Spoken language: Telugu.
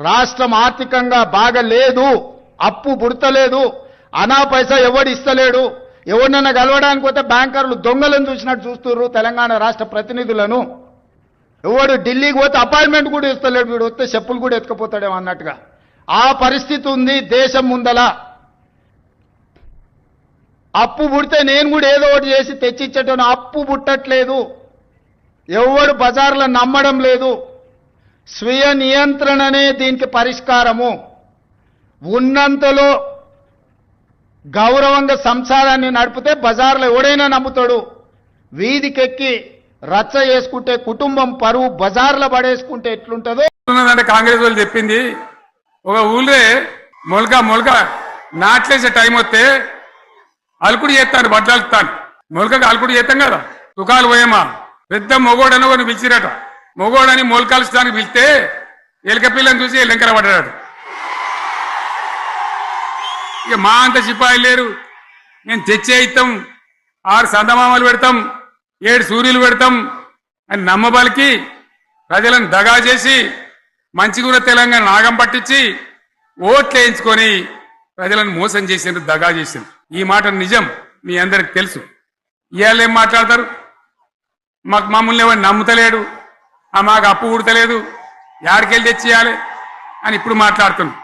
రాష్ట్రం ఆర్థికంగా బాగలేదు, అప్పు పుడతలేదు, అనా పైసా ఎవడు ఇస్తలేడు. ఎవరినైనా కలవడానికి పోతే బ్యాంకర్లు దొంగలను చూసినట్టు చూస్తున్నారు తెలంగాణ రాష్ట్ర ప్రతినిధులను. ఎవడు ఢిల్లీకి పోతే అపాయింట్మెంట్ కూడా ఇస్తలేడు, వీడు వస్తే చెప్పులు కూడా ఎత్తుకపోతాడేమో అన్నట్టుగా ఆ పరిస్థితి ఉంది దేశం ముందల. అప్పు పుడితే నేను కూడా ఏదో ఒకటి చేసి తెచ్చిచ్చేటను, అప్పు పుట్టట్లేదు, ఎవడు బజార్లో నమ్మడం లేదు. స్వీయ నియంత్రణనే దీనికి పరిష్కారము. ఉన్నంతలో గౌరవంగా సంసారాన్ని నడిపితే బజార్లో ఎవడైనా నమ్ముతాడు. వీధికెక్కి రచ్చ చేసుకుంటే కుటుంబం పరువు బజార్లో పడేసుకుంటే ఎట్లుంటుందో. కాంగ్రెస్ వాళ్ళు చెప్పింది, ఒక ఊళ్ళే మొలక నాట్లేసే టైం వస్తే అలుకుడు చేస్తాను, బట్టలుతాను. మొలకకి అలుకుడు చేస్తాం కదా, తుకాలు పోయేమా పెద్ద మొగోడని ఒకరిని పిలిచిరట. మొగోడని మొలకాల్చడానికి పిలిస్తే ఎలక పిల్లని చూసి ఎల్లెంకర పడ్డాడు. ఇక మా అంత సిపాయిలు లేరు, నేను తెచ్చే ఇస్తాం, 6 సందమామలు పెడతాం, 7 సూర్యులు పెడతాం అని నమ్మబలికి ప్రజలను దగా చేసి మంచిగున్న తెలంగాణ నాగం పట్టించి ఓట్లు వేయించుకొని ప్రజలను మోసం చేసిండ్రు, దగా చేసిండ్రు. ఈ మాట నిజం, మీ అందరికి తెలుసు. ఇవాళ ఏం మాట్లాడతారు, మమ్మల్ని ఎవరు నమ్ముతలేడు, మాకు అప్పు పుడతలేదు, యాడికెళ్ళి తెచ్చియాలి అని ఇప్పుడు మాట్లాడుతున్నాం.